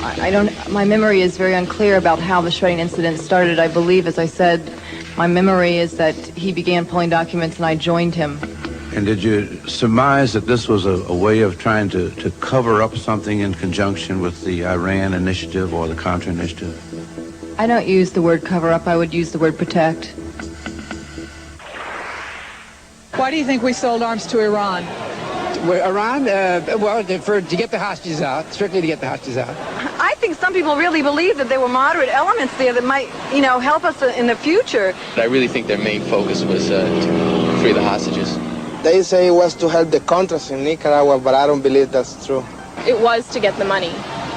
I don't, my memory is very unclear about how the shredding incident started. I believe, as I said, my memory is that he began pulling documents and I joined him. And did you surmise that this was a way of trying to cover up something in conjunction with the Iran initiative or the Contra initiative? I don't use the word cover up, I would use the word protect. Why do you think we sold arms to Iran? Iran, to get the hostages out, strictly to get the hostages out. I think some people really believe that there were moderate elements there that might, help us in the future. I really think their main focus was to free the hostages. They say it was to help the Contras in Nicaragua, but I don't believe that's true. It was to get the money,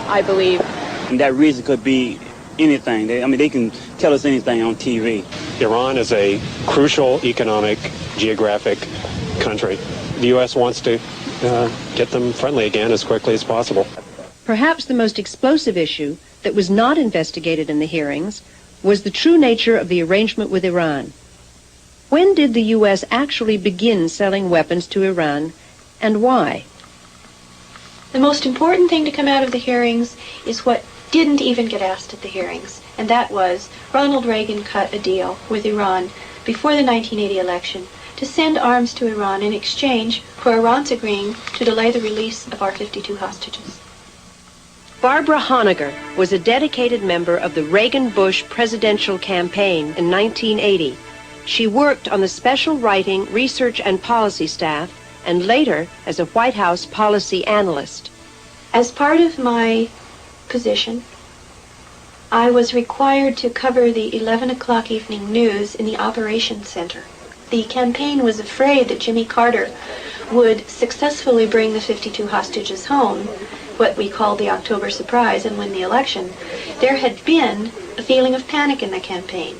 I believe. And that reason could be anything. They can tell us anything on TV. Iran is a crucial economic, geographic country. The U.S. wants to get them friendly again as quickly as possible. Perhaps the most explosive issue that was not investigated in the hearings was the true nature of the arrangement with Iran. When did the U.S. actually begin selling weapons to Iran, and why? The most important thing to come out of the hearings is what didn't even get asked at the hearings, and that was Ronald Reagan cut a deal with Iran before the 1980 election to send arms to Iran in exchange for Iran's agreeing to delay the release of our 52 hostages. Barbara Honegger was a dedicated member of the Reagan-Bush presidential campaign in 1980. She worked on the special writing, research, and policy staff, and later as a White House policy analyst. As part of my position, I was required to cover the 11 o'clock evening news in the operations center. The campaign was afraid that Jimmy Carter would successfully bring the 52 hostages home, what we called the October surprise, and win the election. There had been a feeling of panic in the campaign.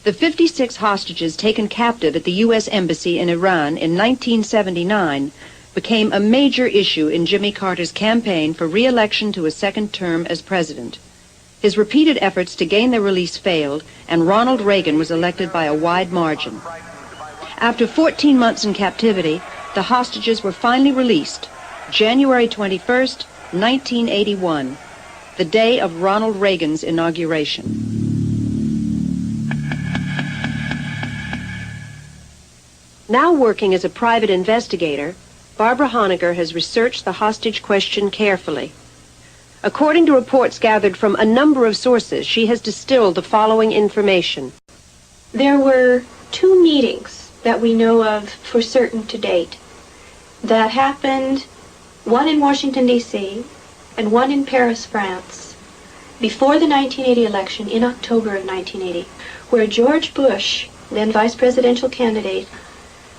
The 56 hostages taken captive at the U.S. Embassy in Iran in 1979 became a major issue in Jimmy Carter's campaign for re-election to a second term as president. His repeated efforts to gain their release failed, and Ronald Reagan was elected by a wide margin. After 14 months in captivity, the hostages were finally released, January 21st, 1981, the day of Ronald Reagan's inauguration. Now working as a private investigator, Barbara Honegger has researched the hostage question carefully. According to reports gathered from a number of sources, she has distilled the following information. There were 2 meetings that we know of for certain to date that happened, one in Washington, D.C., and one in Paris, France, before the 1980 election in October of 1980, where George Bush, then vice presidential candidate,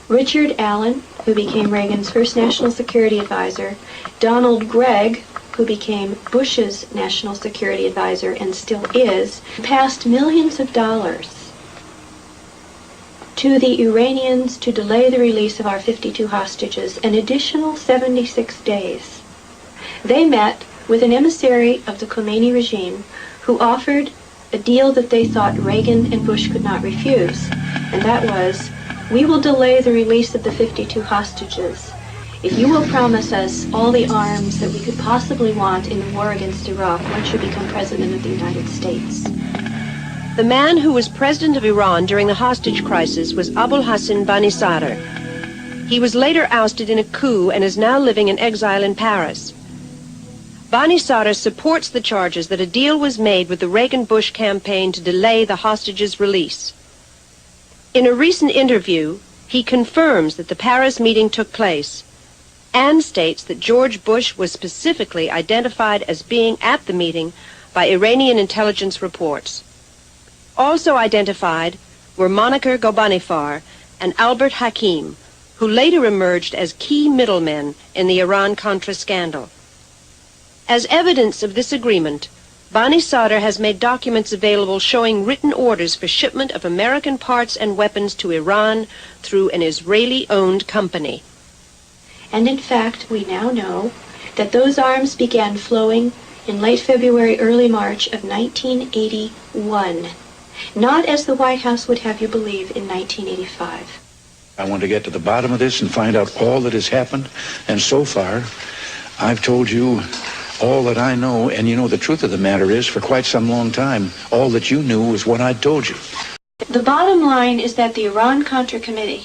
Richard Allen, who became Reagan's first national security advisor, Donald Gregg, who became Bush's national security advisor and still is, passed millions of dollars to the Iranians to delay the release of our 52 hostages an additional 76 days. They met with an emissary of the Khomeini regime who offered a deal that they thought Reagan and Bush could not refuse, and that was, we will delay the release of the 52 hostages if you will promise us all the arms that we could possibly want in the war against Iraq once you become president of the United States. The man who was president of Iran during the hostage crisis was Abul Hassan Bani Sadr. He was later ousted in a coup and is now living in exile in Paris. Bani Sadr supports the charges that a deal was made with the Reagan-Bush campaign to delay the hostages' release. In a recent interview, he confirms that the Paris meeting took place and states that George Bush was specifically identified as being at the meeting by Iranian intelligence reports. Also identified were Monikar Ghorbanifar and Albert Hakim, who later emerged as key middlemen in the Iran-Contra scandal. As evidence of this agreement, Bani Sadr has made documents available showing written orders for shipment of American parts and weapons to Iran through an Israeli-owned company. And in fact, we now know that those arms began flowing in late February, early March of 1981, not as the White House would have you believe in 1985. I want to get to the bottom of this and find out all that has happened, and so far, I've told you All that I know, and you know, the truth of the matter is, for quite some long time, all that you knew was what I told you. The bottom line is that the Iran-Contra Committee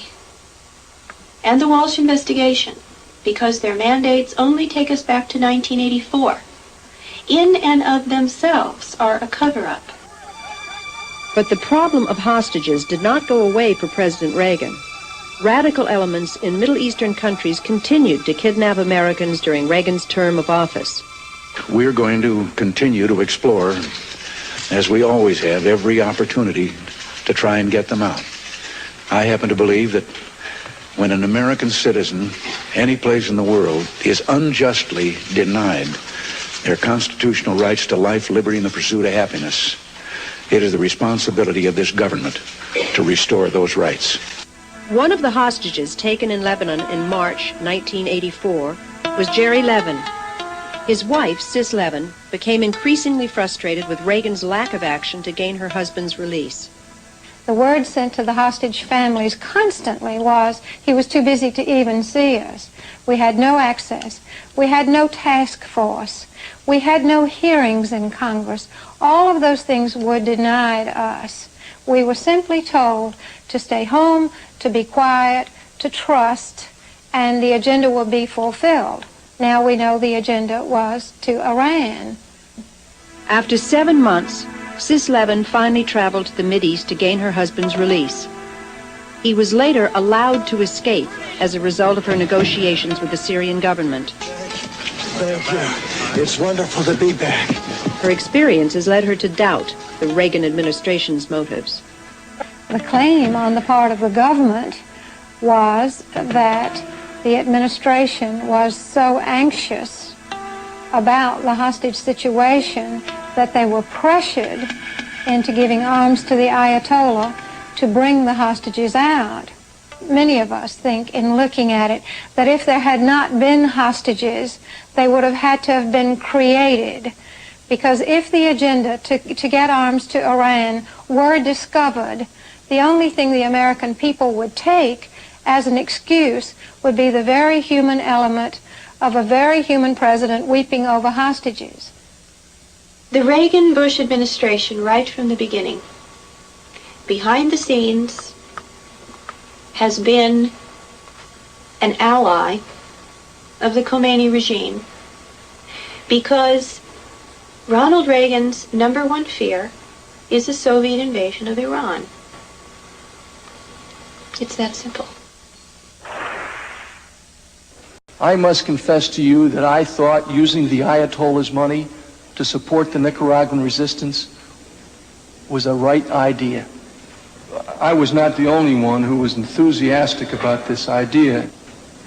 and the Walsh investigation, because their mandates only take us back to 1984, in and of themselves are a cover-up. But the problem of hostages did not go away for President Reagan. Radical elements in Middle Eastern countries continued to kidnap Americans during Reagan's term of office. We're going to continue to explore, as we always have, every opportunity to try and get them out. I happen to believe that when an American citizen, any place in the world, is unjustly denied their constitutional rights to life, liberty, and the pursuit of happiness, it is the responsibility of this government to restore those rights. One of the hostages taken in Lebanon in March 1984 was Jerry Levin. His wife, Sis Levin, became increasingly frustrated with Reagan's lack of action to gain her husband's release. The word sent to the hostage families constantly was he was too busy to even see us. We had no access. We had no task force. We had no hearings in Congress. All of those things were denied us. We were simply told to stay home, to be quiet, to trust, and the agenda will be fulfilled. Now we know the agenda was to Iran. After 7 months, Sis Levin finally traveled to the Mideast to gain her husband's release. He was later allowed to escape as a result of her negotiations with the Syrian government. Thank you. It's wonderful to be back. Her experiences led her to doubt the Reagan administration's motives. The claim on the part of the government was that the administration was so anxious about the hostage situation that they were pressured into giving arms to the Ayatollah to bring the hostages out. Many of us think, in looking at it, that if there had not been hostages, they would have had to have been created. Because if the agenda to get arms to Iran were discovered, the only thing the American people would take as an excuse would be the very human element of a very human president weeping over hostages. The Reagan-Bush administration, right from the beginning, behind the scenes, has been an ally of the Khomeini regime because Ronald Reagan's #1 fear is a Soviet invasion of Iran. It's that simple. I must confess to you that I thought using the Ayatollah's money to support the Nicaraguan resistance was a right idea. I was not the only one who was enthusiastic about this idea.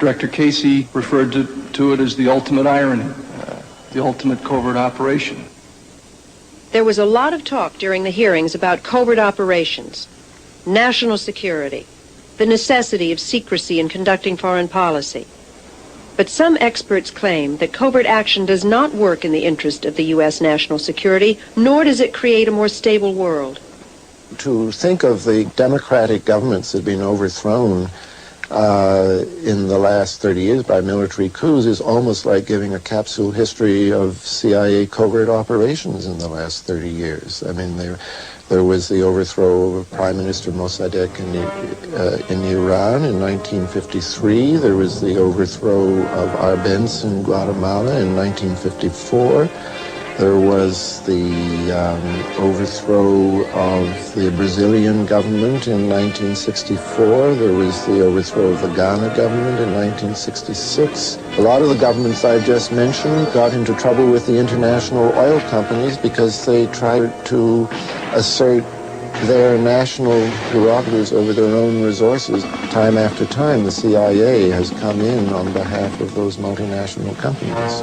Director Casey referred to it as the ultimate irony, the ultimate covert operation. There was a lot of talk during the hearings about covert operations, national security, the necessity of secrecy in conducting foreign policy. But some experts claim that covert action does not work in the interest of the U.S. national security, nor does it create a more stable world. To think of the democratic governments that have been overthrown in the last 30 years by military coups is almost like giving a capsule history of CIA covert operations in the last 30 years. I mean, there was the overthrow of Prime Minister Mossadegh in Iran in 1953. There was the overthrow of Arbenz in Guatemala in 1954. There was the overthrow of the Brazilian government in 1964. There was the overthrow of the Ghana government in 1966. A lot of the governments I just mentioned got into trouble with the international oil companies because they tried to assert their national prerogatives over their own resources. Time after time, the CIA has come in on behalf of those multinational companies.